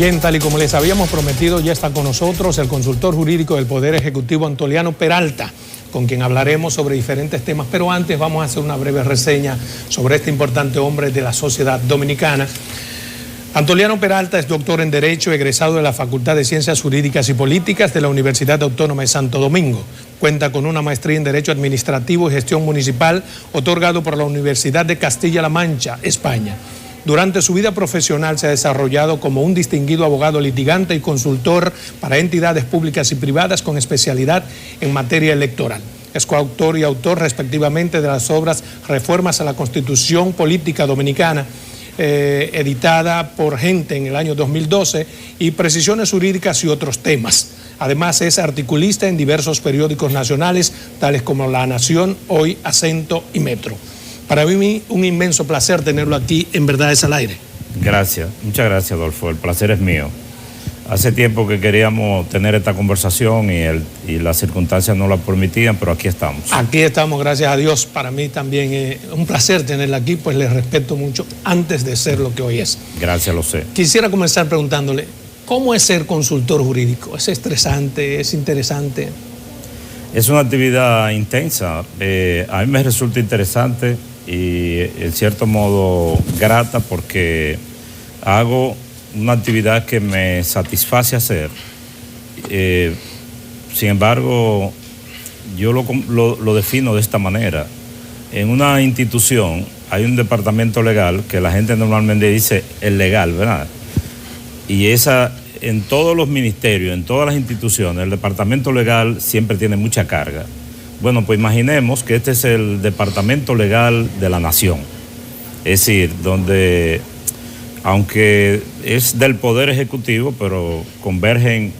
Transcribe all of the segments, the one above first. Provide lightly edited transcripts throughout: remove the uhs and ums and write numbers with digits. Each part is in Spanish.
Bien, tal y como les habíamos prometido, ya está con nosotros el consultor jurídico del Poder Ejecutivo, Antoliano Peralta, con quien hablaremos sobre diferentes temas, pero antes vamos a hacer una breve reseña sobre este importante hombre de la sociedad dominicana. Antoliano Peralta es doctor en Derecho, egresado de la Facultad de Ciencias Jurídicas y Políticas de la Universidad Autónoma de Santo Domingo. Cuenta con una maestría en Derecho Administrativo y Gestión Municipal, otorgado por la Universidad de Castilla-La Mancha, España. Durante su vida profesional se ha desarrollado como un distinguido abogado litigante y consultor para entidades públicas y privadas con especialidad en materia electoral. Es coautor y autor respectivamente de las obras Reformas a la Constitución Política Dominicana, editada por Gente en el año 2012, y Precisiones Jurídicas y otros temas. Además es articulista en diversos periódicos nacionales, tales como La Nación, Hoy, Acento y Metro. Para mí un inmenso placer tenerlo aquí en Verdades al Aire. Gracias, muchas gracias, Adolfo, el placer es mío. Hace tiempo que queríamos tener esta conversación y las circunstancias no la permitían, pero aquí estamos. Aquí estamos, gracias a Dios. Para mí también es un placer tenerla aquí, pues le respeto mucho antes de ser lo que hoy es. Gracias, lo sé. Quisiera comenzar preguntándole, ¿cómo es ser consultor jurídico? ¿Es estresante? ¿Es interesante? Es una actividad intensa. A mí me resulta interesante y en cierto modo grata porque hago una actividad que me satisface hacer. Sin embargo, yo lo defino de esta manera. En una institución hay un departamento legal que la gente normalmente dice el legal, ¿verdad? Y en todos los ministerios, en todas las instituciones, el departamento legal siempre tiene mucha carga. Bueno, pues imaginemos que este es el departamento legal de la nación. Es decir, donde, aunque es del Poder Ejecutivo, pero convergen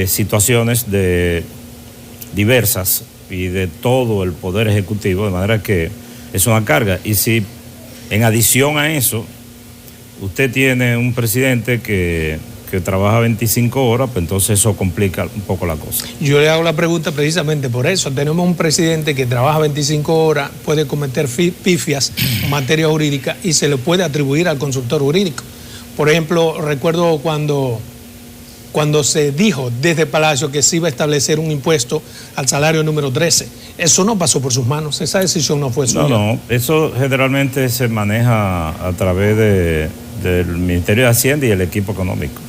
situaciones diversas y de todo el Poder Ejecutivo, de manera que es una carga. Y si en adición a eso, usted tiene un presidente que trabaja 25 horas, pues entonces eso complica un poco la cosa. Yo le hago la pregunta precisamente por eso. Tenemos un presidente que trabaja 25 horas, puede cometer pifias en materia jurídica y se le puede atribuir al consultor jurídico. Por ejemplo, recuerdo cuando se dijo desde Palacio que se iba a establecer un impuesto al salario número 13. Eso no pasó por sus manos, esa decisión no fue suya. No, eso generalmente se maneja a través del Ministerio de Hacienda y el equipo económico.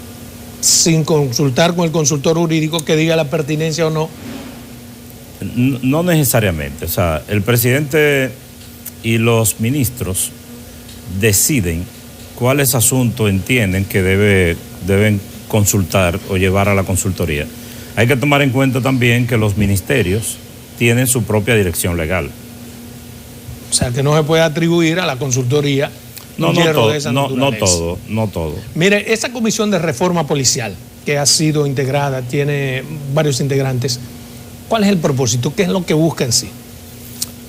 Sin consultar con el consultor jurídico que diga la pertinencia o no. No necesariamente. O sea, el presidente y los ministros deciden cuáles asuntos entienden que deben consultar o llevar a la consultoría. Hay que tomar en cuenta también que los ministerios tienen su propia dirección legal. O sea, que no se puede atribuir a la consultoría. No todo. Mire, esa comisión de reforma policial que ha sido integrada, tiene varios integrantes, ¿cuál es el propósito? ¿Qué es lo que busca en sí?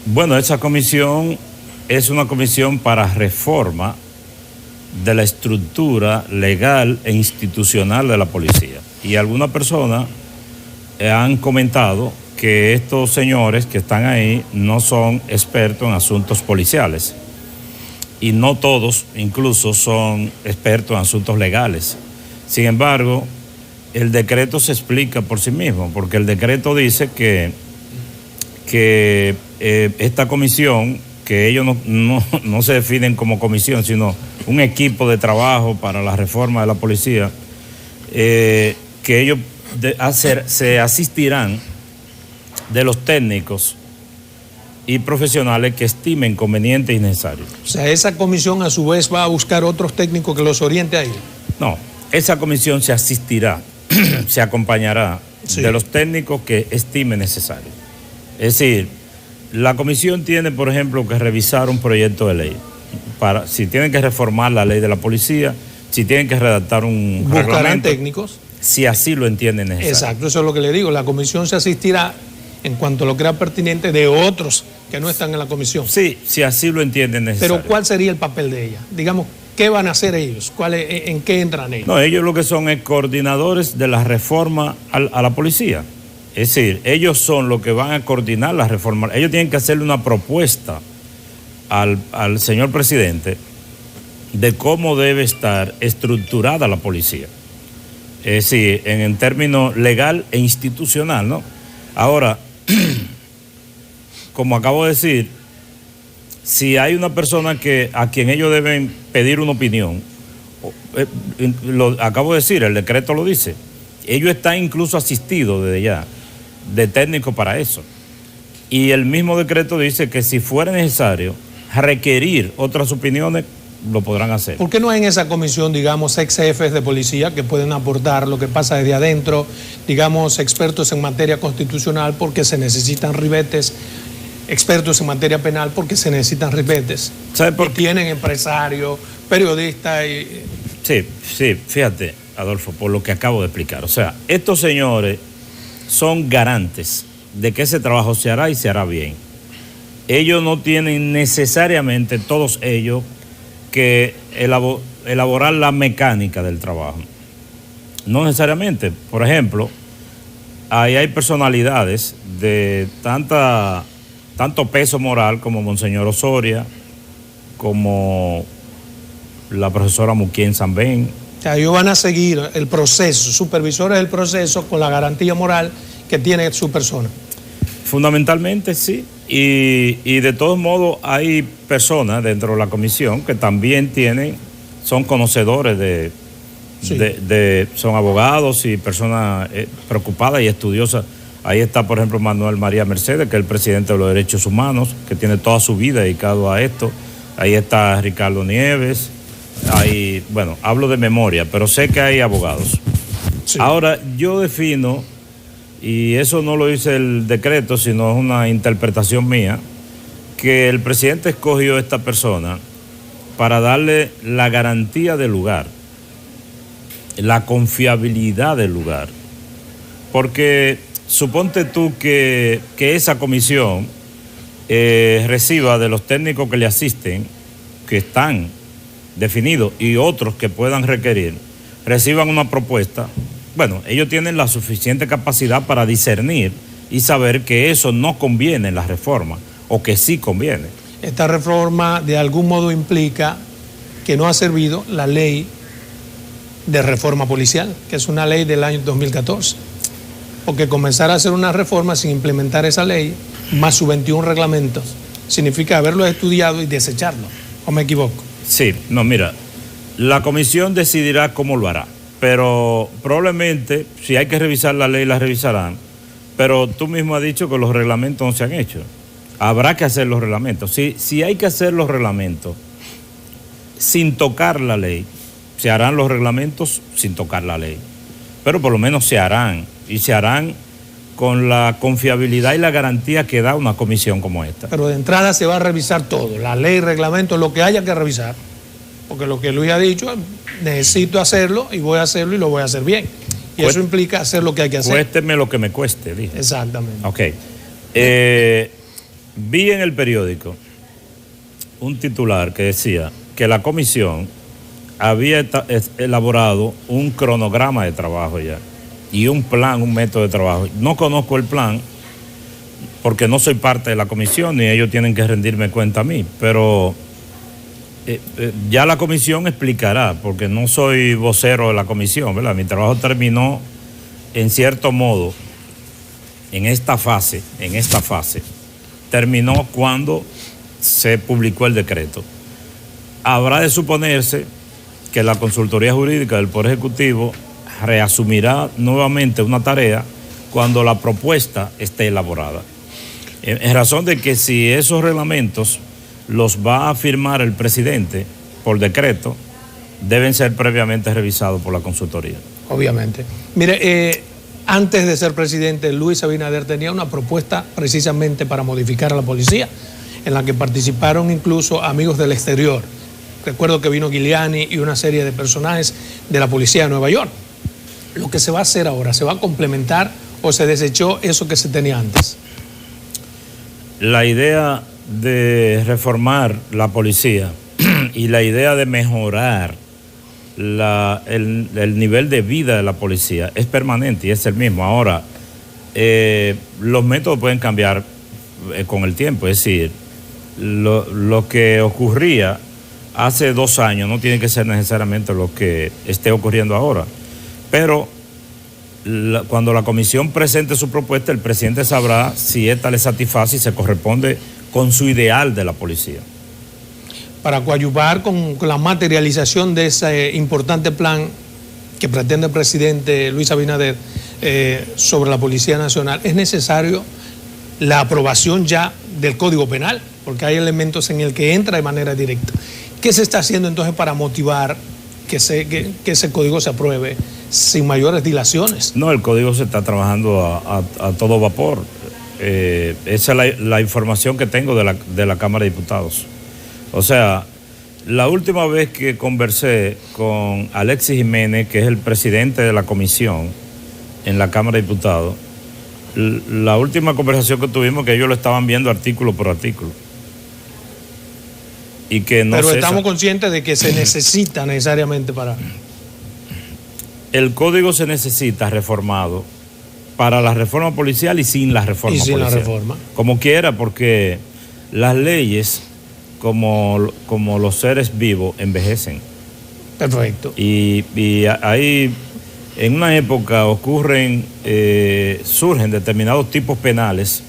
Bueno, esa comisión es una comisión para reforma de la estructura legal e institucional de la policía. Y algunas personas han comentado que estos señores que están ahí no son expertos en asuntos policiales. Y no todos, incluso, son expertos en asuntos legales. Sin embargo, el decreto se explica por sí mismo, porque el decreto dice que esta comisión, que ellos no se definen como comisión, sino un equipo de trabajo para la reforma de la policía, que ellos se asistirán de los técnicos y profesionales que estimen conveniente y necesario. O sea, esa comisión a su vez va a buscar otros técnicos que los oriente ahí. No, esa comisión se asistirá, se acompañará de los técnicos que estime necesario. Es decir, la comisión tiene, por ejemplo, que revisar un proyecto de ley. Si tienen que reformar la ley de la policía, si tienen que redactar un reglamento, técnicos. Si así lo entienden necesario. Exacto, eso es lo que le digo. La comisión se asistirá en cuanto lo crea pertinente de otros que no están en la comisión. Sí, si así lo entienden necesario. Pero ¿cuál sería el papel de ella? Digamos, ¿qué van a hacer ellos? ¿En qué entran ellos? No, ellos lo que son es coordinadores de la reforma a la policía. Es decir, ellos son los que van a coordinar la reforma. Ellos tienen que hacerle una propuesta al señor presidente de cómo debe estar estructurada la policía. Es decir, en términos legal e institucional, ¿no? Ahora, como acabo de decir, si hay una persona a quien ellos deben pedir una opinión, lo acabo de decir, el decreto lo dice, ellos están incluso asistidos desde ya de técnicos para eso. Y el mismo decreto dice que si fuera necesario requerir otras opiniones, lo podrán hacer. ¿Por qué no hay en esa comisión, digamos, ex jefes de policía que pueden aportar lo que pasa desde adentro, digamos, expertos en materia constitucional porque se necesitan ribetes, expertos en materia penal porque se necesitan ribetes? ¿Sabe por qué? Tienen empresarios, periodistas y... Sí, fíjate, Adolfo, por lo que acabo de explicar. O sea, estos señores son garantes de que ese trabajo se hará y se hará bien. Ellos no tienen necesariamente, todos ellos, que elaborar la mecánica del trabajo. No necesariamente. Por ejemplo, ahí hay personalidades de tanto peso moral como Monseñor Osoria, como la profesora Muquien Sanben. O sea, ellos van a seguir el proceso, supervisores del proceso con la garantía moral que tiene su persona. Fundamentalmente sí, y de todos modos hay personas dentro de la comisión que también son conocedores son abogados y personas preocupadas y estudiosas. Ahí está, por ejemplo, Manuel María Mercedes, que es el presidente de los derechos humanos, que tiene toda su vida dedicado a esto. Ahí está Ricardo Nieves. Ahí, bueno, hablo de memoria, pero sé que hay abogados. Sí. Ahora, yo defino, y eso no lo dice el decreto, sino es una interpretación mía, que el presidente escogió a esta persona para darle la garantía del lugar, la confiabilidad del lugar. Porque suponte tú que esa comisión reciba de los técnicos que le asisten, que están definidos, y otros que puedan requerir, reciban una propuesta. Bueno, ellos tienen la suficiente capacidad para discernir y saber que eso no conviene en la reforma o que sí conviene. Esta reforma de algún modo implica que no ha servido la ley de reforma policial, que es una ley del año 2014. Porque comenzar a hacer una reforma sin implementar esa ley, más sus 21 reglamentos, significa haberlo estudiado y desecharlo. ¿O me equivoco? Sí, no, mira, la comisión decidirá cómo lo hará. Pero probablemente, si hay que revisar la ley, la revisarán. Pero tú mismo has dicho que los reglamentos no se han hecho. Habrá que hacer los reglamentos. Si hay que hacer los reglamentos sin tocar la ley, se harán los reglamentos sin tocar la ley. Pero por lo menos se harán. Y se harán con la confiabilidad y la garantía que da una comisión como esta. Pero de entrada se va a revisar todo. La ley, reglamento, lo que haya que revisar. Porque lo que Luis ha dicho, necesito hacerlo y voy a hacerlo y lo voy a hacer bien. Y eso implica hacer lo que hay que hacer. Cuésteme lo que me cueste, dije. Exactamente. Ok. Vi en el periódico un titular que decía que la comisión había elaborado un cronograma de trabajo ya y un plan, un método de trabajo. No conozco el plan porque no soy parte de la comisión y ellos tienen que rendirme cuenta a mí, pero... ya la comisión explicará, porque no soy vocero de la comisión, ¿verdad? Mi trabajo terminó en cierto modo en esta fase, terminó cuando se publicó el decreto. Habrá de suponerse que la consultoría jurídica del Poder Ejecutivo reasumirá nuevamente una tarea cuando la propuesta esté elaborada. En razón de que si esos reglamentos los va a firmar el presidente por decreto, deben ser previamente revisados por la consultoría. Obviamente. Mire, antes de ser presidente, Luis Abinader tenía una propuesta precisamente para modificar a la policía, en la que participaron incluso amigos del exterior. Recuerdo que vino Giuliani y una serie de personajes de la policía de Nueva York. Lo que se va a hacer ahora, ¿se va a complementar o se desechó eso que se tenía antes? La idea de reformar la policía y la idea de mejorar el nivel de vida de la policía es permanente y es el mismo. Ahora, los métodos pueden cambiar con el tiempo, es decir, lo que ocurría hace 2 años, no tiene que ser necesariamente lo que esté ocurriendo ahora. Pero cuando la comisión presente su propuesta, el presidente sabrá si esta le satisface y se corresponde con su ideal de la policía. Para coadyuvar con la materialización de ese importante plan que pretende el presidente Luis Abinader sobre la Policía Nacional, es necesario la aprobación ya del Código Penal, porque hay elementos en el que entra de manera directa. ¿Qué se está haciendo entonces para motivar que ese código se apruebe sin mayores dilaciones? No, el código se está trabajando a todo vapor. Esa es la información que tengo de la Cámara de Diputados. O sea, la última vez que conversé con Alexis Jiménez, que es el presidente de la comisión en la Cámara de Diputados, la última conversación que tuvimos que ellos lo estaban viendo artículo por artículo. Y que no. Pero estamos conscientes de que se necesita necesariamente para... El código se necesita reformado para la reforma policial y sin la reforma policial. La reforma. Como quiera, porque las leyes, como los seres vivos, envejecen. Perfecto. Y ahí, en una época surgen determinados tipos penales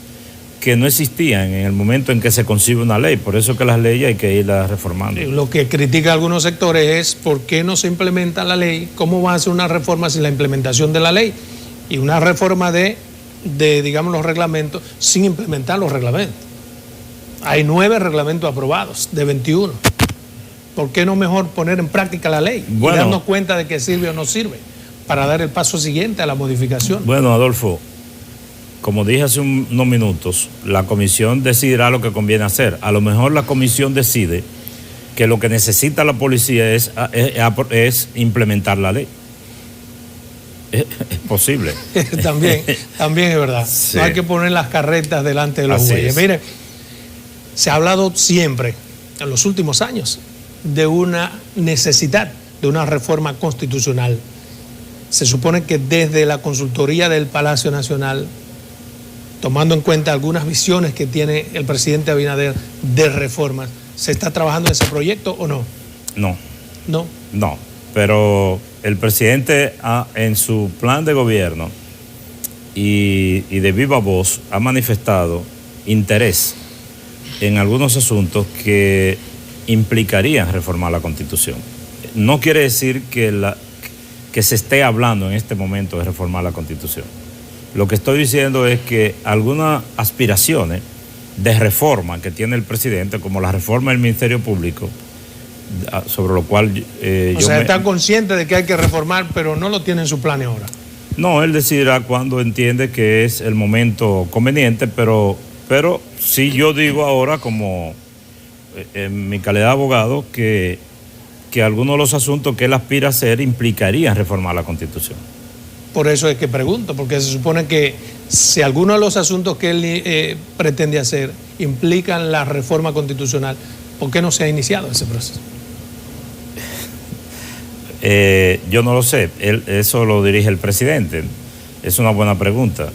que no existían en el momento en que se concibe una ley. Por eso que las leyes hay que irlas reformando. Lo que critica algunos sectores es por qué no se implementa la ley, cómo va a ser una reforma sin la implementación de la ley y una reforma de digamos, los reglamentos sin implementar los reglamentos. Hay 9 reglamentos aprobados de 21. ¿Por qué no mejor poner en práctica la ley y darnos cuenta de que sirve o no sirve para dar el paso siguiente a la modificación? Bueno, Adolfo, como dije hace unos minutos, la comisión decidirá lo que conviene hacer. A lo mejor la comisión decide que lo que necesita la policía es implementar la ley. Es posible. También es verdad. Sí. No hay que poner las carretas delante de los bueyes. Mire, se ha hablado siempre, en los últimos años, de una necesidad de una reforma constitucional. Se supone que desde la consultoría del Palacio Nacional, tomando en cuenta algunas visiones que tiene el presidente Abinader de reformas, ¿se está trabajando en ese proyecto o no? No, pero el presidente en su plan de gobierno y de viva voz ha manifestado interés en algunos asuntos que implicarían reformar la Constitución. No quiere decir que se esté hablando en este momento de reformar la Constitución. Lo que estoy diciendo es que algunas aspiraciones de reforma que tiene el presidente, como la reforma del Ministerio Público, sobre lo cual está consciente de que hay que reformar, pero no lo tiene en su plan ahora. No, él decidirá cuando entiende que es el momento conveniente, pero sí yo digo ahora, como en mi calidad de abogado, que algunos de los asuntos que él aspira a hacer implicarían reformar la Constitución. Por eso es que pregunto, porque se supone que si algunos de los asuntos que él pretende hacer implican la reforma constitucional, ¿por qué no se ha iniciado ese proceso? Yo no lo sé, eso lo dirige el presidente. Es una buena pregunta.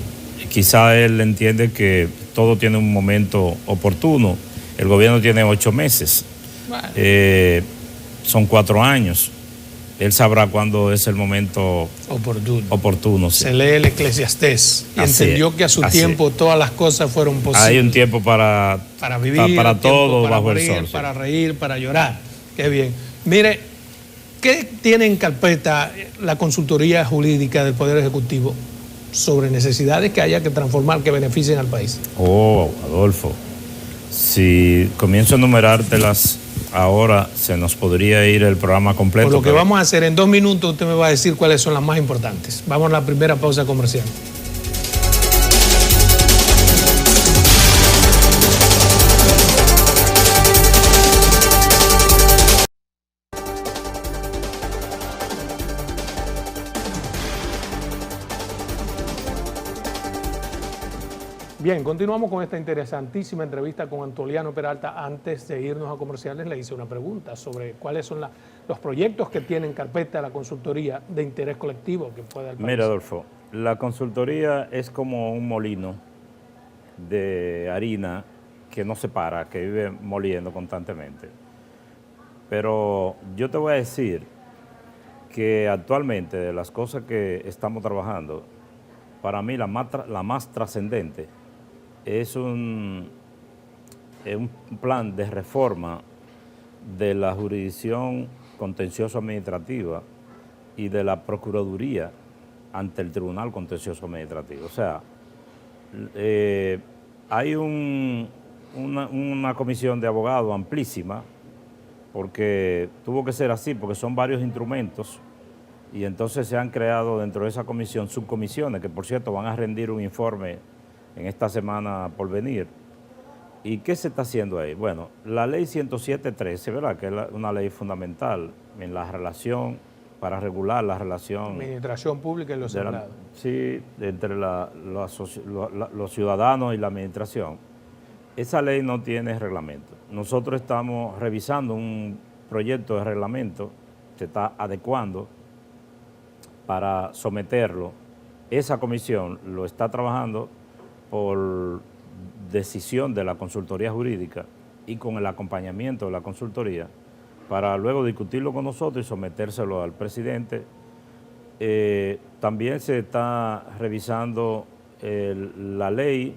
Quizá él entiende que todo tiene un momento oportuno. El gobierno tiene 8 meses. Bueno. Son 4 años. Él sabrá cuándo es el momento oportuno. Sí. Se lee el Eclesiastés y entendió que a su tiempo todas las cosas fueron posibles. Hay un tiempo para vivir, para todo para bajo morir, el sol. Sí. Para reír, para llorar. Qué bien. Mire, ¿qué tiene en carpeta la consultoría jurídica del Poder Ejecutivo sobre necesidades que haya que transformar que beneficien al país? Adolfo, si comienzo a enumerártelas ahora, se nos podría ir el programa completo. Por lo que vamos a hacer en 2 minutos, usted me va a decir cuáles son las más importantes. Vamos a la primera pausa comercial. Bien, continuamos con esta interesantísima entrevista con Antoliano Peralta. Antes de irnos a comerciales, le hice una pregunta sobre cuáles son los proyectos que tiene en carpeta la consultoría de interés colectivo que pueda el país. Mira, Adolfo, la consultoría es como un molino de harina que no se para, que vive moliendo constantemente. Pero yo te voy a decir que actualmente de las cosas que estamos trabajando, para mí la más trascendente es un plan de reforma de la jurisdicción contencioso administrativa y de la Procuraduría ante el Tribunal Contencioso Administrativo. O sea, hay una comisión de abogados amplísima, porque tuvo que ser así, porque son varios instrumentos, y entonces se han creado dentro de esa comisión subcomisiones, que por cierto van a rendir un informe en esta semana por venir. ¿Y qué se está haciendo ahí? Bueno, la ley 107.13, ¿verdad?, que es una ley fundamental en la relación, para regular la relación... Administración pública y los empleados. Sí, entre los ciudadanos y la administración. Esa ley no tiene reglamento. Nosotros estamos revisando un proyecto de reglamento, se está adecuando para someterlo. Esa comisión lo está trabajando por decisión de la consultoría jurídica y con el acompañamiento de la consultoría, para luego discutirlo con nosotros y sometérselo al presidente. También se está revisando la ley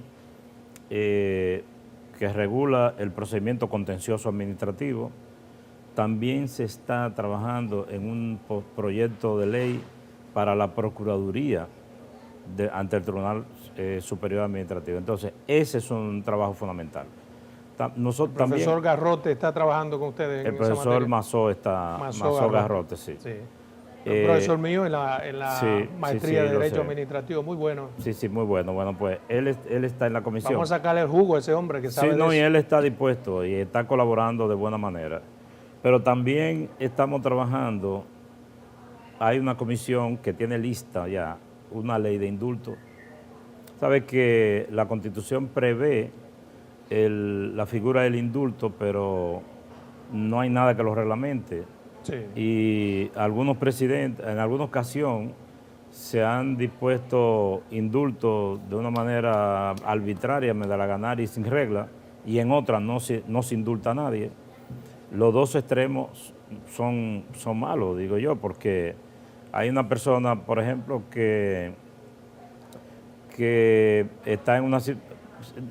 que regula el procedimiento contencioso administrativo. También se está trabajando en un proyecto de ley para la Procuraduría ante el Tribunal Superior Administrativo. Entonces, ese es un trabajo fundamental. El profesor Garrote está trabajando con ustedes en esa materia. El profesor Mazó Garrote, sí. Un profesor mío en la maestría de Derecho Administrativo, muy bueno. Sí, muy bueno. Bueno, pues él está en la comisión. Vamos a sacarle el jugo a ese hombre que sabe de eso. Y él está dispuesto y está colaborando de buena manera. Pero también estamos trabajando, hay una comisión que tiene lista ya una ley de indulto. Sabe que la Constitución prevé la figura del indulto, pero no hay nada que lo reglamente. Sí. Y algunos presidentes, en alguna ocasión, se han dispuesto indultos de una manera arbitraria, me da la ganar y sin regla, y en otras no se indulta a nadie. Los dos extremos son malos, digo yo, porque hay una persona, por ejemplo, que está en una situación.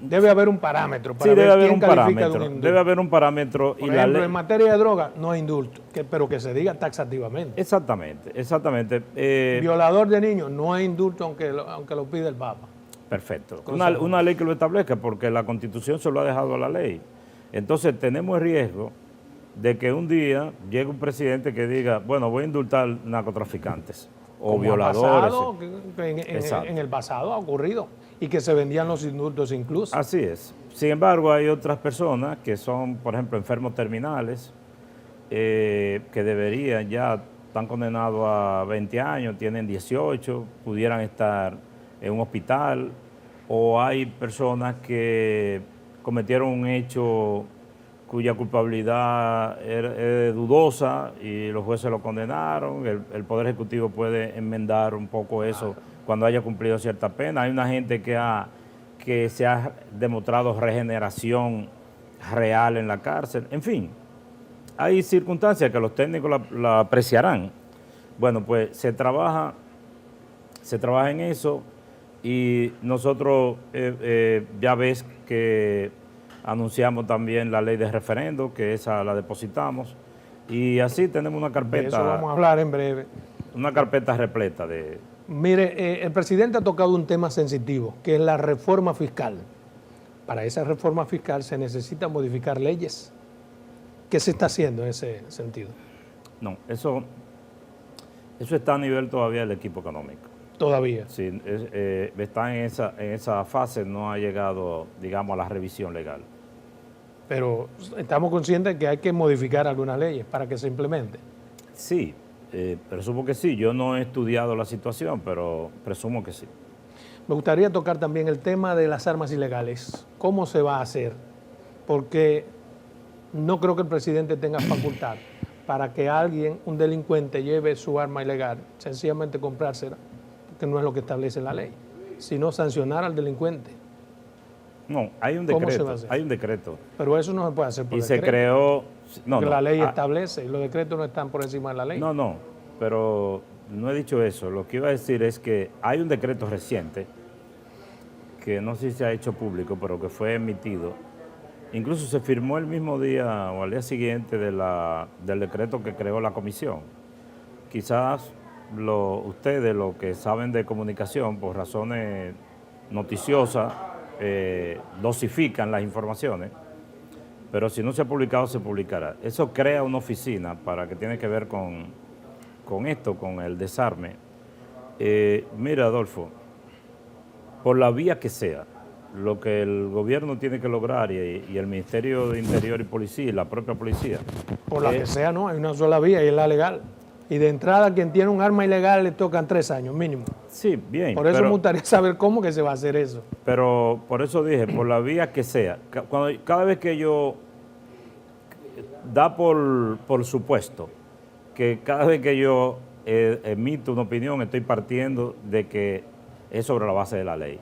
Debe haber un parámetro para ver quién califica de un indulto. Debe haber un parámetro. Por ejemplo, en materia de droga no hay indulto, pero que se diga taxativamente. Exactamente. Violador de niños no hay indulto aunque lo pida el Papa. Perfecto. Una ley que lo establezca, porque la Constitución se lo ha dejado a la ley. Entonces tenemos el riesgo de que un día llegue un presidente que diga, bueno, voy a indultar narcotraficantes o violadores. En el pasado ha ocurrido y que se vendían los indultos incluso. Así es. Sin embargo, hay otras personas que son, por ejemplo, enfermos terminales, que están condenados a 20 años, tienen 18, pudieran estar en un hospital, o hay personas que cometieron un hecho cuya culpabilidad es dudosa y los jueces lo condenaron. El Poder Ejecutivo puede enmendar un poco eso cuando haya cumplido cierta pena. Hay una gente que se ha demostrado regeneración real en la cárcel. En fin, hay circunstancias que los técnicos la apreciarán. Bueno, pues se trabaja en eso, y nosotros ya ves que anunciamos también la ley de referendo, que esa la depositamos, y así tenemos una carpeta. De eso vamos a hablar en breve. Una carpeta repleta de... Mire, el presidente ha tocado un tema sensitivo, que es la reforma fiscal. Para esa reforma fiscal se necesita modificar leyes. ¿Qué se está haciendo en ese sentido? No, eso está a nivel todavía del equipo económico. Todavía. Sí, está en esa fase, no ha llegado, digamos, a la revisión legal. Pero estamos conscientes de que hay que modificar algunas leyes para que se implemente. Sí, presumo que sí. Yo no he estudiado la situación, pero presumo que sí. Me gustaría tocar también el tema de las armas ilegales. ¿Cómo se va a hacer? Porque no creo que el presidente tenga facultad para que alguien, un delincuente, lleve su arma ilegal, sencillamente comprársela, que no es lo que establece la ley, sino sancionar al delincuente. No, hay un ¿Cómo se decreto, va a hacer? hay un decreto. Pero eso no se puede hacer por Y decreto. se creó... No, Porque no, la ley establece y los decretos no están por encima de la ley. no, pero no he dicho eso. Lo que iba a decir es que hay un decreto reciente que no sé si se ha hecho público, pero que fue emitido. Incluso se firmó el mismo día o al día siguiente del decreto que creó la comisión. Quizás ustedes, los que saben de comunicación, por razones noticiosas, dosifican las informaciones, pero si no se ha publicado, se publicará. Eso crea una oficina para que tiene que ver con esto, con el desarme. Mira, Adolfo, por la vía que sea, lo que el gobierno tiene que lograr y el Ministerio de Interior y Policía y la propia policía. Por la que sea, no, hay una sola vía y es la legal. Y de entrada, quien tiene un arma ilegal le tocan 3 años mínimo. Sí, bien. Por eso me gustaría saber cómo que se va a hacer eso. Pero por eso dije, por la vía que sea. Cada vez que yo da por supuesto que cada vez que yo emito una opinión estoy partiendo de que es sobre la base de la ley.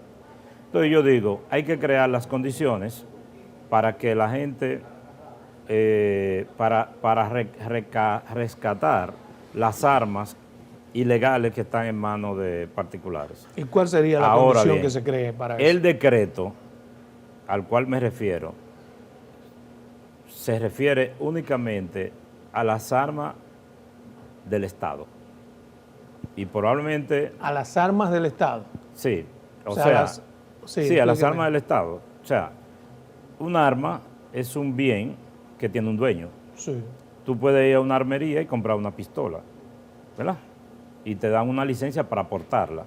Entonces yo digo, hay que crear las condiciones para que la gente, para rescatar las armas ilegales que están en manos de particulares. ¿Y cuál sería la Ahora condición bien, que se cree para eso? el decreto al cual me refiero se refiere únicamente a las armas del Estado. Y probablemente... A las armas del Estado. Sí, O sea, a las armas del Estado. O sea, un arma es un bien que tiene un dueño. Sí. Tú puedes ir a una armería y comprar una pistola, ¿verdad? Y te dan una licencia para portarla,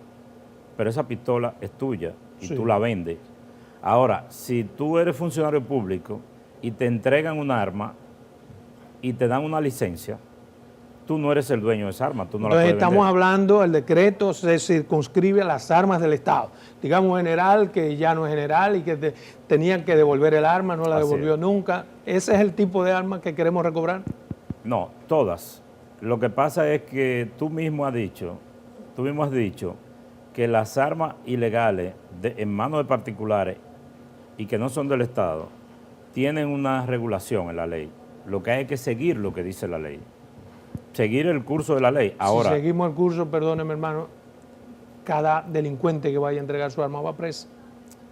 pero esa pistola es tuya y Sí. tú la vendes. Ahora, si tú eres funcionario público y te entregan un arma y te dan una licencia, tú no eres el dueño de esa arma, tú no la Entonces puedes estamos vender. hablando, el decreto se circunscribe a las armas del Estado. Digamos general, que ya no es general y que tenían que devolver el arma, no la Así devolvió es. nunca. ¿Ese es el tipo de arma que queremos recobrar? No, todas. Lo que pasa es que tú mismo has dicho que las armas ilegales en manos de particulares y que no son del Estado tienen una regulación en la ley. Lo que hay que seguir lo que dice la ley. Seguir el curso de la ley. Ahora, Si seguimos el curso, perdóneme hermano, cada delincuente que vaya a entregar su arma va presa.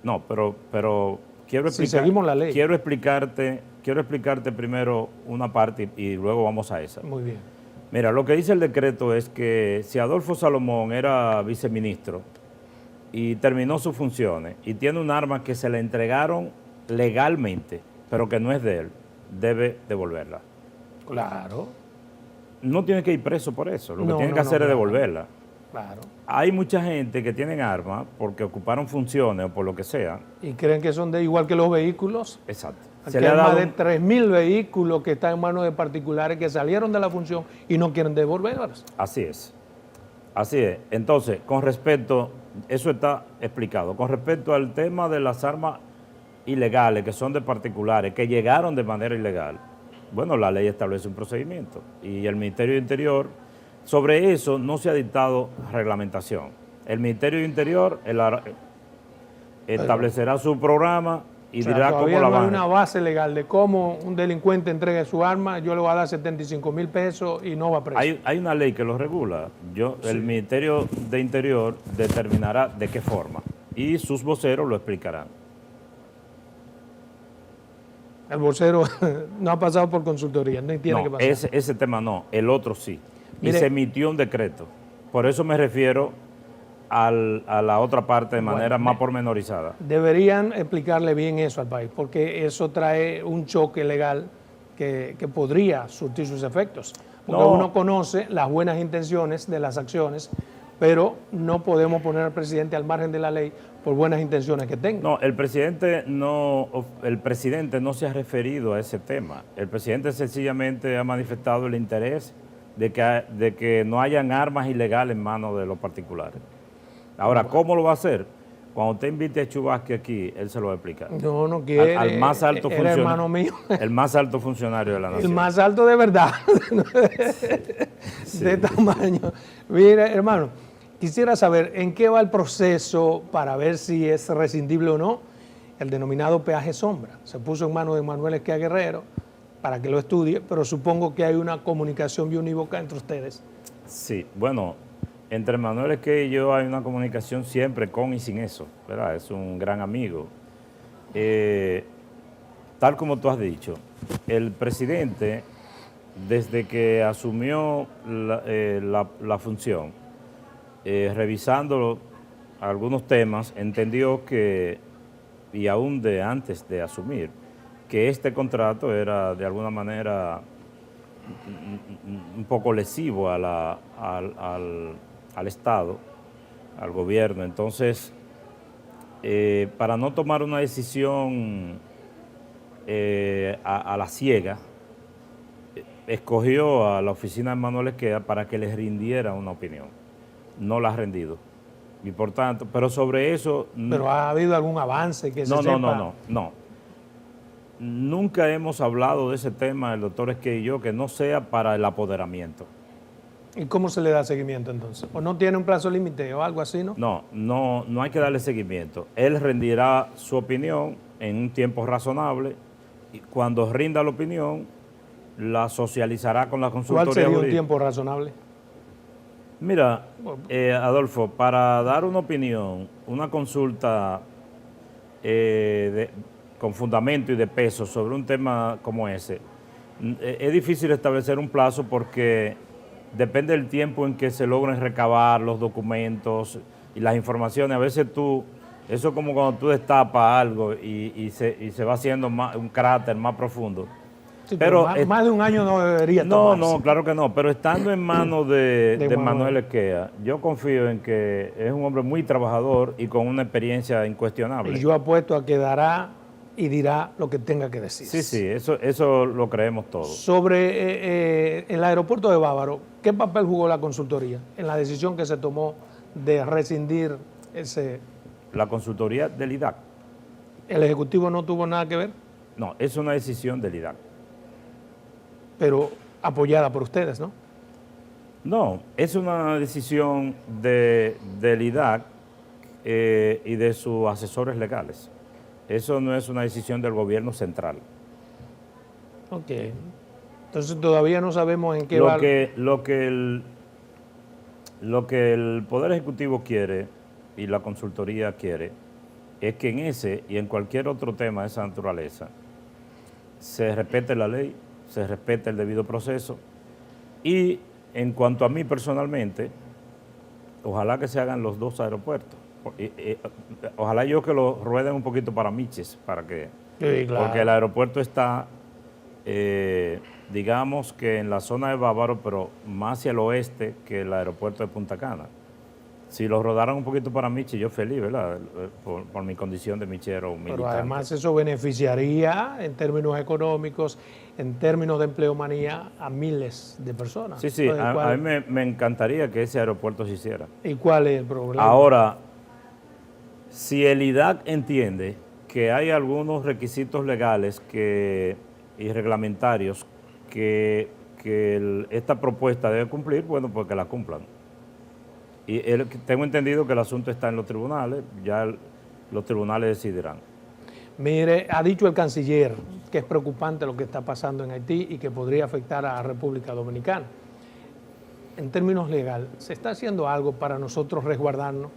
no, pero quiero Si explicar, seguimos la ley. quiero explicarte primero una parte y luego vamos a esa. Muy bien. Mira, lo que dice el decreto es que si Adolfo Salomón era viceministro y terminó sus funciones y tiene un arma que se le entregaron legalmente, pero que no es de él, debe devolverla. Claro, No tiene que ir preso por eso, lo que No, tiene no, que hacer no, es claro. devolverla. claro. Hay mucha gente que tienen armas porque ocuparon funciones o por lo que sea. Y creen que son de igual que los vehículos. Exacto. Aquí Se le ha hay dado más de un- 3.000 vehículos que están en manos de particulares que salieron de la función y no quieren devolverlas. Así es. Así es. Entonces, con respecto, eso está explicado. Con respecto al tema de las armas ilegales, que son de particulares, que llegaron de manera ilegal, bueno, la ley establece un procedimiento y el Ministerio de Interior, sobre eso no se ha dictado reglamentación. El Ministerio de Interior establecerá su programa y O sea, dirá cómo todavía la no hay van una base legal de cómo un delincuente entregue su arma, yo le voy a dar 75,000 pesos y no va preso. Hay una ley que lo regula. El Ministerio de Interior determinará de qué forma y sus voceros lo explicarán. El vocero no ha pasado por consultoría, no tiene que No, pasar. ese tema no, el otro sí. Mire- y se emitió un decreto. Por eso me refiero a la otra parte de manera más pormenorizada. Deberían explicarle bien eso al país, porque eso trae un choque legal que podría surtir sus efectos. Porque No. uno conoce las buenas intenciones de las acciones, pero no podemos poner al presidente al margen de la ley por buenas intenciones que tenga. No, el presidente no se ha referido a ese tema. El presidente sencillamente ha manifestado el interés de que no hayan armas ilegales en manos de los particulares. Ahora, ¿cómo lo va a hacer? Cuando usted invite a Chubasque aquí, él se lo va a explicar. No quiere. Al más alto Era hermano mío. El más alto funcionario de la nación. El más alto de verdad, Sí. de tamaño. Mira, hermano, quisiera saber en qué va el proceso para ver si es rescindible o no el denominado peaje sombra. Se puso en manos de Manuel Esquia Guerrero para que lo estudie, pero supongo que hay una comunicación biunívoca entre ustedes. Sí, bueno, entre Manuel Esquia y yo hay una comunicación siempre con y sin eso, ¿verdad? Es un gran amigo. Tal como tú has dicho, el presidente, desde que asumió la función, revisando algunos temas, entendió que, y aún de antes de asumir, que este contrato era de alguna manera un poco lesivo al Estado, al gobierno. Entonces, para no tomar una decisión a la ciega, escogió a la oficina de Manuel Esquia para que les rindiera una opinión. No la ha rendido. Y por tanto, pero sobre eso... ¿Pero ha habido algún avance que se sepa? No. Nunca hemos hablado de ese tema, el doctor Esquia y yo, que no sea para el apoderamiento. ¿Y cómo se le da seguimiento entonces? ¿O no tiene un plazo límite o algo así, no? No hay que darle seguimiento. Él rendirá su opinión en un tiempo razonable y cuando rinda la opinión, la socializará con la consultoría jurídica. ¿Cuál sería un tiempo razonable? Mira, Adolfo, para dar una opinión, una consulta con fundamento y de peso sobre un tema como ese, es difícil establecer un plazo porque depende del tiempo en que se logren recabar los documentos y las informaciones. A veces eso es como cuando tú destapas algo y se va haciendo un cráter más profundo. Sí, pero más de un año no debería tomarse. No, claro que no, pero estando en manos de Manuel Esquia, yo confío en que es un hombre muy trabajador y con una experiencia incuestionable. Y yo apuesto a que dará y dirá lo que tenga que decir. Sí, eso lo creemos todos. Sobre el aeropuerto de Bávaro, ¿qué papel jugó la consultoría en la decisión que se tomó de rescindir ese...? La consultoría del IDAC. ¿El Ejecutivo no tuvo nada que ver? No, es una decisión del IDAC. Pero apoyada por ustedes, ¿no? No, es una decisión del IDAC y de sus asesores legales. Eso no es una decisión del gobierno central. Ok. Entonces todavía no sabemos en qué va. Lo que el Poder Ejecutivo quiere y la consultoría quiere es que en ese y en cualquier otro tema de esa naturaleza se respete la ley, se respete el debido proceso y en cuanto a mí personalmente, ojalá que se hagan los dos aeropuertos. Ojalá yo que lo rueden un poquito para Miches, para que, sí, claro. Porque el aeropuerto está, digamos que en la zona de Bávaro, pero más hacia el oeste que el aeropuerto de Punta Cana. Si lo rodaran un poquito para Miches, yo feliz, ¿verdad? Por mi condición de michero militante. Pero además eso beneficiaría en términos económicos, en términos de empleomanía, a miles de personas. Sí, entonces, a mí me encantaría que ese aeropuerto se hiciera. ¿Y cuál es el problema? Ahora, si el IDAC entiende que hay algunos requisitos legales y reglamentarios que esta propuesta debe cumplir, bueno, pues que la cumplan. Y tengo entendido que el asunto está en los tribunales, ya los tribunales decidirán. Mire, ha dicho el canciller que es preocupante lo que está pasando en Haití y que podría afectar a la República Dominicana. En términos legales, ¿se está haciendo algo para nosotros resguardarnos?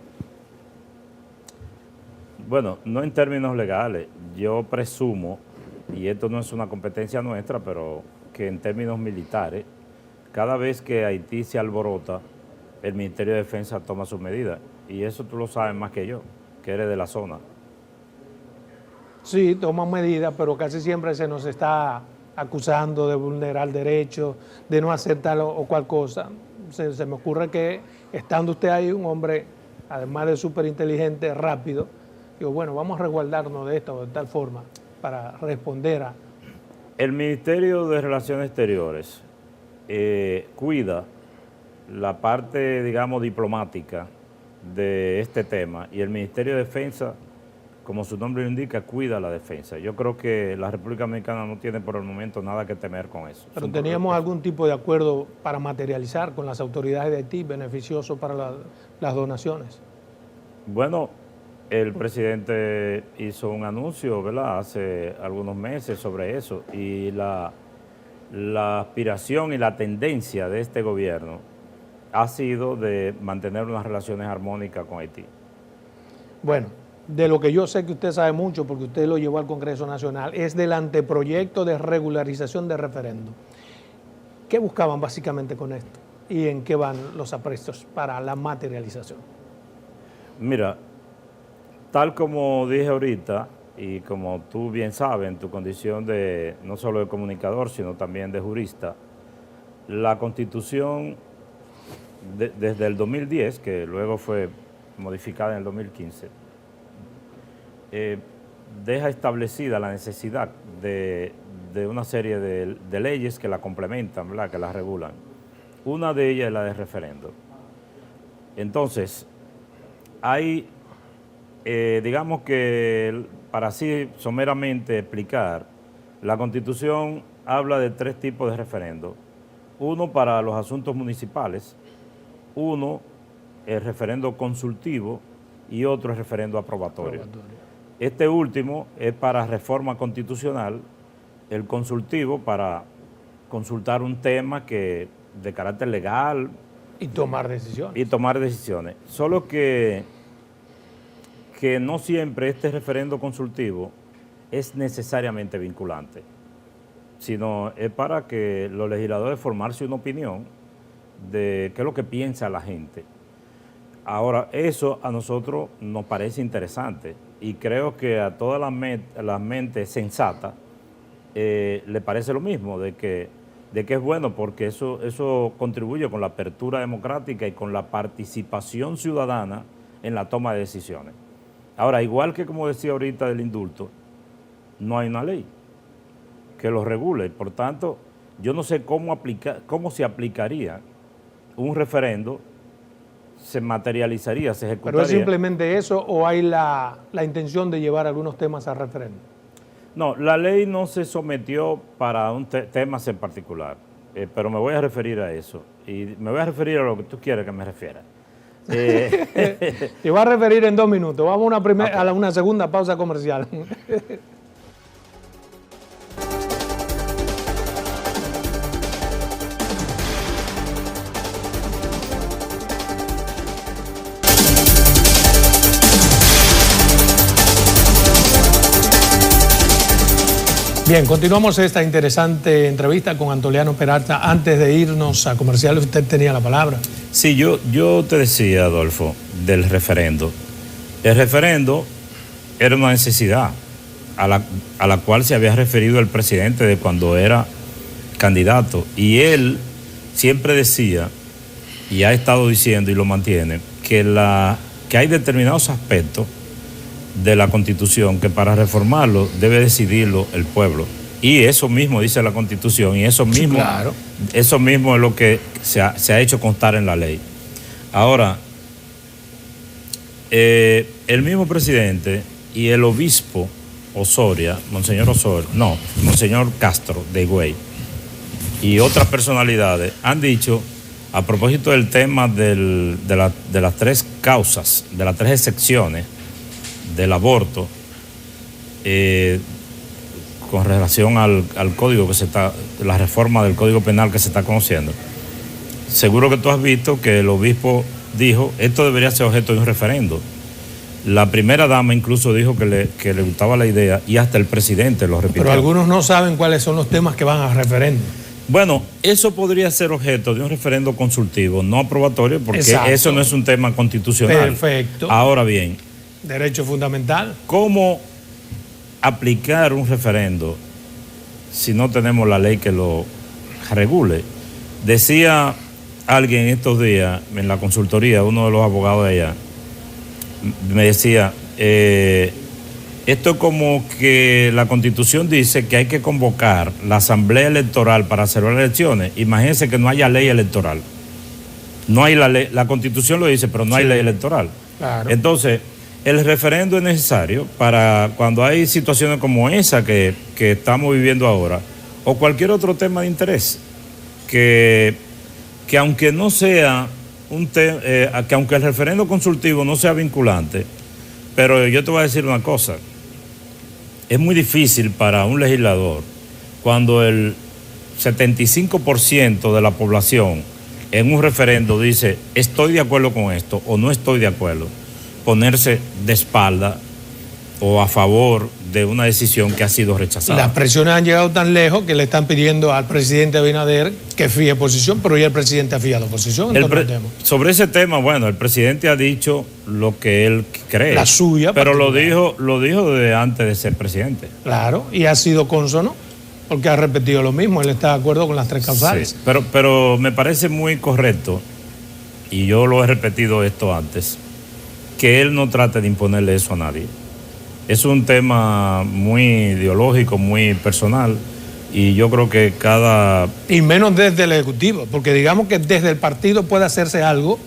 Bueno, no en términos legales. Yo presumo, y esto no es una competencia nuestra, pero que en términos militares, cada vez que Haití se alborota, el Ministerio de Defensa toma sus medidas. Y eso tú lo sabes más que yo, que eres de la zona. Sí, toman medidas, pero casi siempre se nos está acusando de vulnerar derechos, de no hacer tal o cual cosa. Se me ocurre que, estando usted ahí, un hombre, además de súper inteligente, rápido, digo, bueno, vamos a resguardarnos de esto de tal forma para responder a... El Ministerio de Relaciones Exteriores cuida la parte, digamos, diplomática de este tema y el Ministerio de Defensa, como su nombre lo indica, cuida la defensa. Yo creo que la República Dominicana no tiene por el momento nada que temer con eso. ¿Pero teníamos algún tipo de acuerdo para materializar con las autoridades de Haití beneficioso para las donaciones? Bueno, El presidente hizo un anuncio, ¿verdad?, hace algunos meses sobre eso, y la aspiración y la tendencia de este gobierno ha sido de mantener unas relaciones armónicas con Haití. Bueno, de lo que yo sé que usted sabe mucho, porque usted lo llevó al Congreso Nacional, es del anteproyecto de regularización de referendo. ¿Qué buscaban básicamente con esto? ¿Y en qué van los aprestos para la materialización? Mira, tal como dije ahorita, y como tú bien sabes, en tu condición de no solo de comunicador, sino también de jurista, la Constitución desde el 2010, que luego fue modificada en el 2015, deja establecida la necesidad de una serie de leyes que la complementan, ¿verdad?, que la regulan. Una de ellas es la de referendo. Entonces, hay, digamos que, para así someramente explicar, la Constitución habla de 3 tipos de referendo. Uno para los asuntos municipales, uno el referendo consultivo y otro el referendo aprobatorio. Este último es para reforma constitucional, el consultivo para consultar un tema que de carácter legal. Y tomar decisiones. Y tomar decisiones. Solo que no siempre este referendo consultivo es necesariamente vinculante, sino es para que los legisladores formarse una opinión de qué es lo que piensa la gente. Ahora, eso a nosotros nos parece interesante y creo que a todas las mentes sensatas le parece lo mismo, de que es bueno, porque eso contribuye con la apertura democrática y con la participación ciudadana en la toma de decisiones. Ahora, igual que como decía ahorita del indulto, no hay una ley que lo regule. Por tanto, yo no sé cómo se aplicaría un referendo, se materializaría, se ejecutaría. ¿Pero es simplemente eso o hay la intención de llevar algunos temas a referendo? No, la ley no se sometió para un temas en particular, pero me voy a referir a eso. Y me voy a referir a lo que tú quieres que me refiera. Te voy a referir en 2 minutos. Vamos a una segunda pausa comercial. Bien, continuamos esta interesante entrevista con Antoliano Peralta. Antes de irnos a comerciales, usted tenía la palabra. Sí, yo te decía, Adolfo, del referendo. El referendo era una necesidad a la cual se había referido el presidente de cuando era candidato. Y él siempre decía, y ha estado diciendo y lo mantiene, que hay determinados aspectos de la Constitución que para reformarlo debe decidirlo el pueblo. Y eso mismo dice la Constitución y eso mismo, claro, eso mismo es lo que se ha hecho constar en la ley. Ahora, el mismo presidente y el obispo Osoria, Monseñor Castro de Higüey y otras personalidades han dicho, a propósito del tema de las 3 causas, de las 3 excepciones del aborto, con relación al código la reforma del Código Penal que se está conociendo. Seguro que tú has visto que el obispo dijo, esto debería ser objeto de un referendo. La primera dama incluso dijo que le gustaba la idea y hasta el presidente lo repitió. Pero algunos no saben cuáles son los temas que van a referendo. Bueno, eso podría ser objeto de un referendo consultivo, no aprobatorio, porque exacto, eso no es un tema constitucional. Perfecto. Ahora bien, derecho fundamental. ¿Cómo aplicar un referendo si no tenemos la ley que lo regule? Decía alguien estos días en la consultoría, uno de los abogados de allá, me decía, esto es como que la Constitución dice que hay que convocar la Asamblea Electoral para celebrar elecciones. Imagínense que no haya ley electoral. No hay la ley, la Constitución lo dice, pero no hay ley electoral. Claro. Entonces, el referendo es necesario para cuando hay situaciones como esa que estamos viviendo ahora, o cualquier otro tema de interés, que aunque no sea que aunque el referendo consultivo no sea vinculante, Pero yo te voy a decir una cosa. Es muy difícil para un legislador cuando el 75% de la población en un referendo dice estoy de acuerdo con esto o no estoy de acuerdo, ponerse de espalda o a favor de una decisión que ha sido rechazada. Las presiones han llegado tan lejos que le están pidiendo al presidente Abinader que fíe posición, pero ya el presidente ha fijado posición. Sobre ese tema, bueno, el presidente ha dicho lo que él cree. La suya. Pero lo dijo desde antes de ser presidente. Claro, y ha sido cónsono, porque ha repetido lo mismo, él está de acuerdo con las 3 causales. Sí, pero me parece muy correcto, y yo lo he repetido esto antes, que él no trate de imponerle eso a nadie. Es un tema muy ideológico, muy personal, y yo creo que Y menos desde el Ejecutivo, porque digamos que desde el partido puede hacerse algo,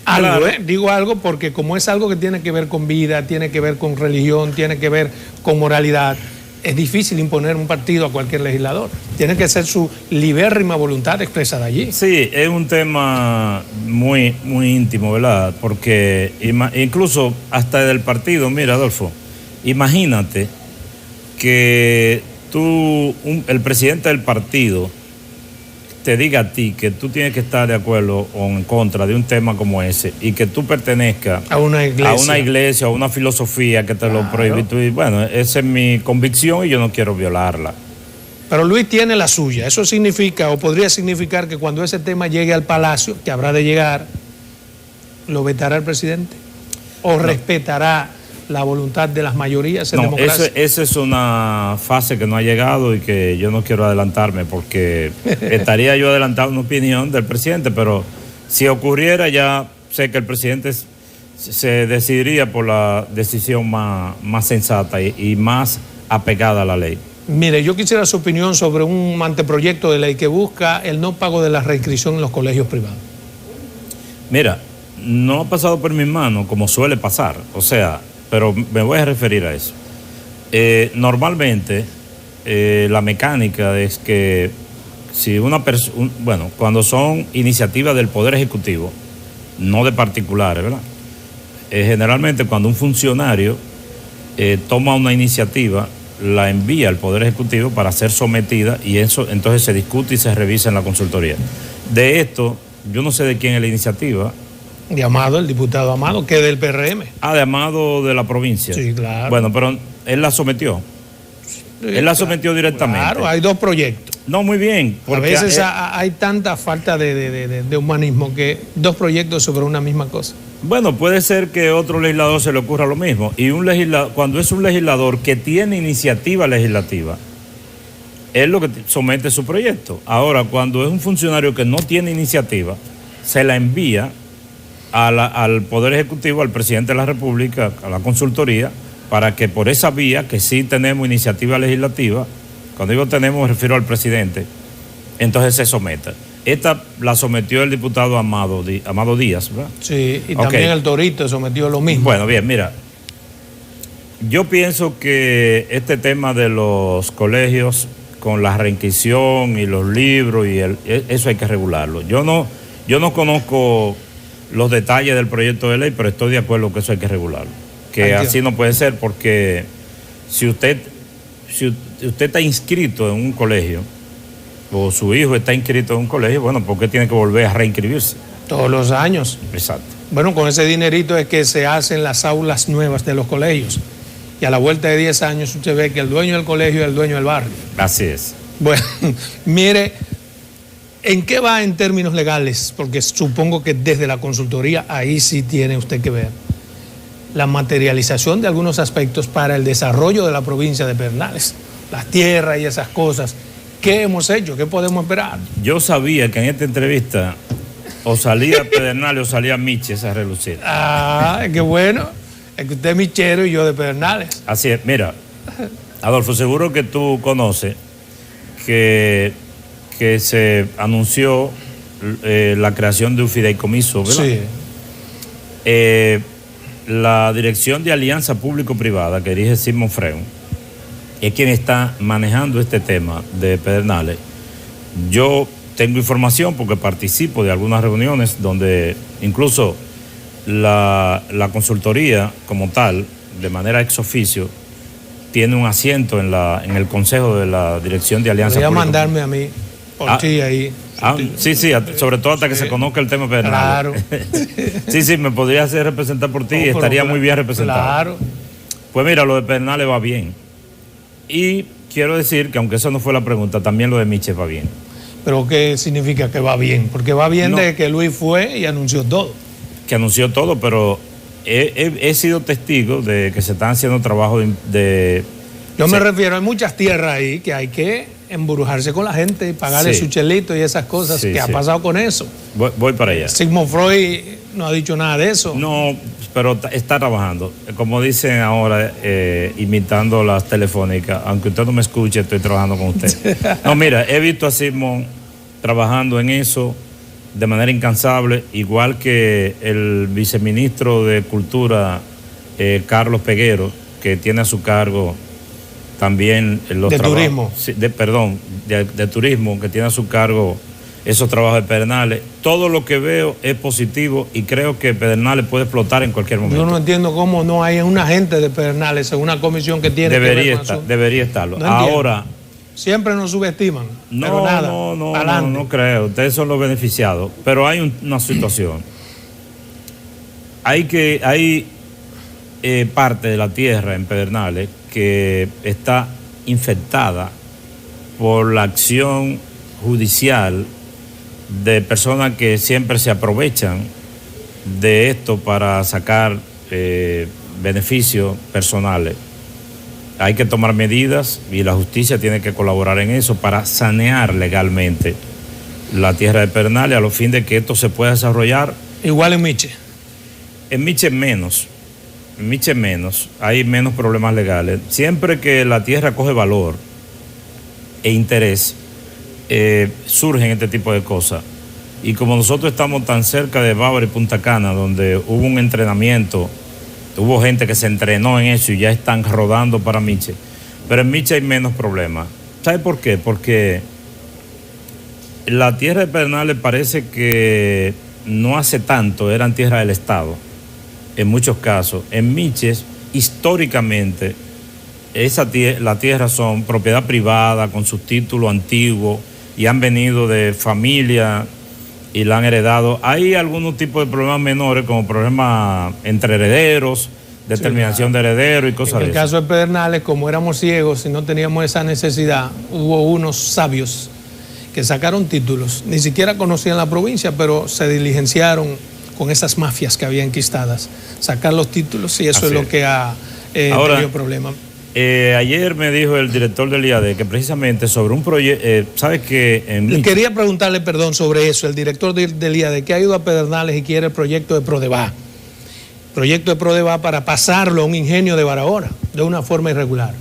claro. Digo algo porque como es algo que tiene que ver con vida, tiene que ver con religión, tiene que ver con moralidad, es difícil imponer un partido a cualquier legislador. Tiene que ser su libérrima voluntad expresada allí. Sí, es un tema muy, muy íntimo, ¿verdad? Porque incluso hasta del partido, mira, Adolfo, imagínate que el presidente del partido te diga a ti que tú tienes que estar de acuerdo o en contra de un tema como ese y que tú pertenezcas a una iglesia, a una filosofía que te lo prohíbe. Y bueno, esa es mi convicción y yo no quiero violarla. Pero Luis tiene la suya. Eso significa o podría significar que cuando ese tema llegue al Palacio, que habrá de llegar, ¿lo vetará el presidente? ¿O respetará la voluntad de las mayorías en democracia? Esa es una fase que no ha llegado y que yo no quiero adelantarme porque estaría yo adelantando una opinión del presidente, pero si ocurriera ya sé que el presidente se decidiría por la decisión más sensata y más apegada a la ley. Mire, yo quisiera su opinión sobre un anteproyecto de ley que busca el no pago de la reinscripción en los colegios privados. Mira, no ha pasado por mis manos como suele pasar, o sea, pero me voy a referir a eso. Normalmente, la mecánica es que si una persona, cuando son iniciativas del Poder Ejecutivo, no de particulares, ¿verdad? Generalmente cuando un funcionario toma una iniciativa, la envía al Poder Ejecutivo para ser sometida y eso entonces se discute y se revisa en la consultoría. De esto, yo no sé de quién es la iniciativa. De Amado, el diputado Amado, que es del PRM. De Amado de la provincia. Sí, claro. Bueno, pero él la sometió. Sí, él la sometió directamente. Claro, hay 2 proyectos. No, muy bien. Porque a veces hay tanta falta de humanismo que 2 proyectos sobre una misma cosa. Bueno, puede ser que a otro legislador se le ocurra lo mismo. Y cuando es un legislador que tiene iniciativa legislativa, él lo que somete su proyecto. Ahora, cuando es un funcionario que no tiene iniciativa, se la envía al Poder Ejecutivo, al presidente de la República, a la consultoría, para que por esa vía, que sí tenemos iniciativa legislativa, cuando digo tenemos me refiero al presidente, entonces se someta. Esta la sometió el diputado Amado Díaz, ¿verdad? Sí, y también el Torito sometió lo mismo. Bueno, bien, mira, yo pienso que este tema de los colegios con la reinscripción y los libros, eso hay que regularlo. Yo no conozco los detalles del proyecto de ley, pero estoy de acuerdo que eso hay que regularlo. Que así no puede ser, porque si usted está inscrito en un colegio, o su hijo está inscrito en un colegio, bueno, ¿por qué tiene que volver a reinscribirse? Todos los años. Exacto. Bueno, con ese dinerito es que se hacen las aulas nuevas de los colegios. Y a la vuelta de 10 años usted ve que el dueño del colegio es el dueño del barrio. Así es. Bueno, mire, ¿en qué va en términos legales? Porque supongo que desde la consultoría ahí sí tiene usted que ver la materialización de algunos aspectos para el desarrollo de la provincia de Pedernales, las tierras y esas cosas. ¿Qué hemos hecho? ¿Qué podemos esperar? Yo sabía que en esta entrevista o salía Pedernales o salía Miches a relucir. Qué bueno. Es que usted es michero y yo de Pedernales. Así es. Mira, Adolfo, seguro que tú conoces que se anunció la creación de un fideicomiso, ¿verdad? Sí. La Dirección de Alianza Público-Privada que dirige Simón Freun es quien está manejando este tema de Pedernales. Yo tengo información porque participo de algunas reuniones donde incluso la consultoría como tal, de manera ex oficio, tiene un asiento en el consejo de la Dirección de Alianza Pública. Voy a mandarme a mí, por ti ahí. Sí, sobre todo hasta que se conozca el tema penal. Claro. Sí, me podría hacer representar por ti y estaría muy bien representado. Claro. Pues mira, lo de Pedernales va bien. Y quiero decir que, aunque eso no fue la pregunta, también lo de Miche va bien. ¿Pero qué significa que va bien? Porque va bien desde que Luis fue y anunció todo. Que anunció todo, pero he sido testigo de que se están haciendo trabajos de Yo me refiero, hay muchas tierras ahí que hay que embrujarse con la gente y pagarle su chelito y esas cosas. ¿Qué ha pasado con eso? Voy para allá. Sigmund Freud no ha dicho nada de eso. No, pero está trabajando. Como dicen ahora, imitando las telefónicas, aunque usted no me escuche, estoy trabajando con usted. No, mira, he visto a Sigmund trabajando en eso de manera incansable, igual que el viceministro de Cultura, Carlos Peguero, que tiene a su cargo también los turismo. De turismo, que tiene a su cargo esos trabajos de Pedernales. Todo lo que veo es positivo y creo que Pedernales puede explotar en cualquier momento. Yo no entiendo cómo no hay un agente de Pedernales en una comisión que tiene debería estarlo. No ahora siempre nos subestiman. No creo. Ustedes son los beneficiados. Pero hay una situación. Hay parte de la tierra en Pedernales que está infectada por la acción judicial de personas que siempre se aprovechan de esto para sacar beneficios personales. Hay que tomar medidas y la justicia tiene que colaborar en eso para sanear legalmente la tierra de Pedernales a los fines de que esto se pueda desarrollar. Igual en Miche. En Miche menos. Hay menos problemas legales. Siempre que la tierra coge valor e interés, surgen este tipo de cosas. Y como nosotros estamos tan cerca de Bávaro y Punta Cana, donde hubo un entrenamiento, hubo gente que se entrenó en eso y ya están rodando para Miche. Pero en Miche hay menos problemas. ¿Sabe por qué? Porque la tierra de Pedernales parece que no hace tanto eran tierra del Estado. En muchos casos, en Miches, históricamente, la tierra son propiedad privada con sus títulos antiguos y han venido de familia y la han heredado. Hay algunos tipos de problemas menores, como problemas entre herederos, determinación de herederos y cosas de eso. En el caso de Pedernales, como éramos ciegos y no teníamos esa necesidad, hubo unos sabios que sacaron títulos, ni siquiera conocían la provincia, pero se diligenciaron con esas mafias que había enquistadas, sacar los títulos, y eso es lo que ha tenido problemas. Ayer me dijo el director del IAD que precisamente sobre un proyecto, ¿sabes qué? Quería preguntarle, sobre eso, el director del IAD, que ha ido a Pedernales y quiere el proyecto de Prodevá. Proyecto de Prodevá para pasarlo a un ingenio de Barahona, de una forma irregular.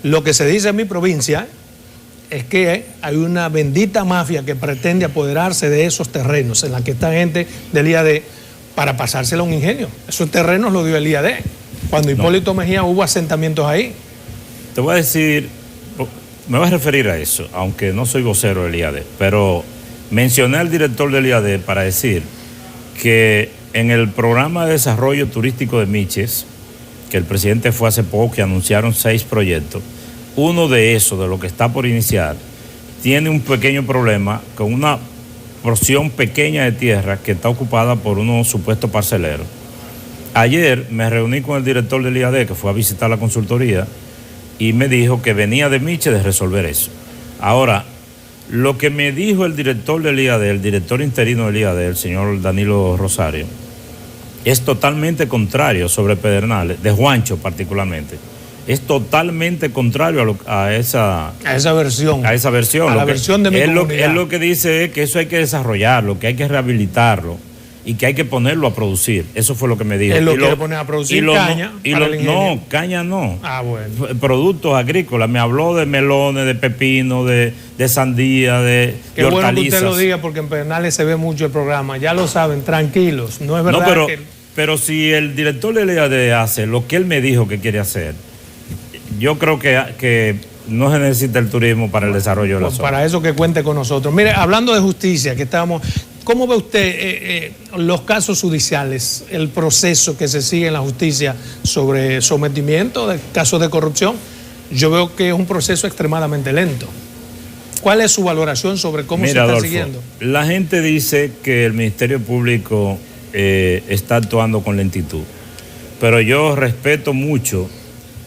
Lo que se dice en mi provincia es que hay una bendita mafia que pretende apoderarse de esos terrenos en la que está gente del IAD para pasárselo a un ingenio. Esos terrenos los dio el IAD. Cuando Hipólito Mejía hubo asentamientos ahí. Te voy a decir, me voy a referir a eso, aunque no soy vocero del IAD, pero mencioné al director del IAD para decir que en el programa de desarrollo turístico de Miches, que el presidente fue hace poco, que anunciaron 6 proyectos, uno de esos, de lo que está por iniciar, tiene un pequeño problema con una porción pequeña de tierra que está ocupada por unos supuestos parceleros. Ayer me reuní con el director del IAD, que fue a visitar la consultoría, y me dijo que venía de Miche de resolver eso. Ahora, lo que me dijo el director del IAD, el director interino del IAD, el señor Danilo Rosario, es totalmente contrario sobre Pedernales, de Juancho particularmente. Es totalmente contrario a esa versión. A la versión de mi comunidad. Él lo que dice es que eso hay que desarrollarlo, que hay que rehabilitarlo y que hay que ponerlo a producir. Eso fue lo que me dijo. Él lo quiere poner a producir caña. No, caña no. Ah, bueno. Productos agrícolas. Me habló de melones, de pepino, de sandía, de hortalizas. Qué bueno que usted lo diga, porque en Pedernales se ve mucho el programa. Ya lo saben, tranquilos. No es verdad pero si el director de la IAD hace lo que él me dijo que quiere hacer, yo creo que no se necesita el turismo para el desarrollo de la zona. Para eso que cuente con nosotros. Mire, hablando de justicia, que ¿Cómo ve usted los casos judiciales, el proceso que se sigue en la justicia sobre sometimiento de casos de corrupción? Yo veo que es un proceso extremadamente lento. ¿Cuál es su valoración sobre cómo se está Adolfo, siguiendo? La gente dice que el Ministerio Público está actuando con lentitud, pero yo respeto mucho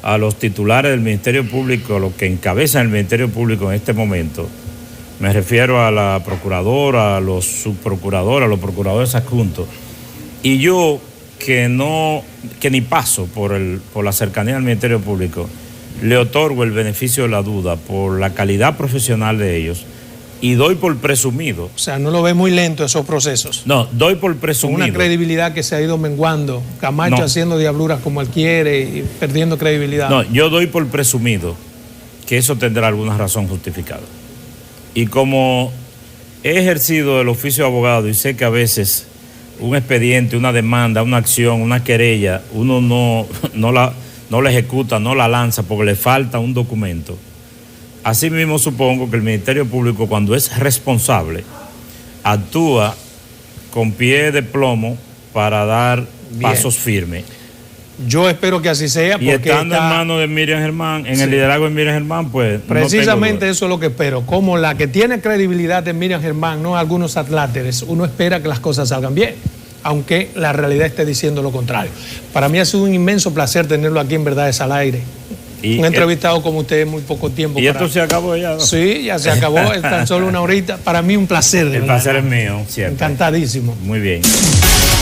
a los titulares del Ministerio Público, a los que encabezan el Ministerio Público en este momento. Me refiero a la procuradora, a los subprocuradores, a los procuradores adjuntos. Y yo, que ni paso por la cercanía del Ministerio Público, le otorgo el beneficio de la duda por la calidad profesional de ellos y doy por presumido. O sea, ¿no lo ve muy lento esos procesos? No, doy por presumido. Con una credibilidad que se ha ido menguando, Camacho haciendo diabluras como él quiere y perdiendo credibilidad. No, yo doy por presumido que eso tendrá alguna razón justificada. Y como he ejercido el oficio de abogado y sé que a veces un expediente, una demanda, una acción, una querella, uno no la ejecuta, no la lanza porque le falta un documento. Así mismo supongo que el Ministerio Público, cuando es responsable, actúa con pie de plomo para dar pasos firmes. Yo espero que así sea. Y porque estando en manos de Miriam Germán, en el liderazgo de Miriam Germán, pues precisamente no eso es lo que espero. Como la que tiene credibilidad de Miriam Germán, no algunos atláteres, uno espera que las cosas salgan bien, aunque la realidad esté diciendo lo contrario. Para mí ha sido un inmenso placer tenerlo aquí en Verdades al Aire. Un entrevistado como usted en muy poco tiempo. ¿Y esto se acabó ya? ¿No? Sí, ya se acabó, es tan solo una horita. Para mí un placer. El placer es mío, cierto. Encantadísimo. Muy bien.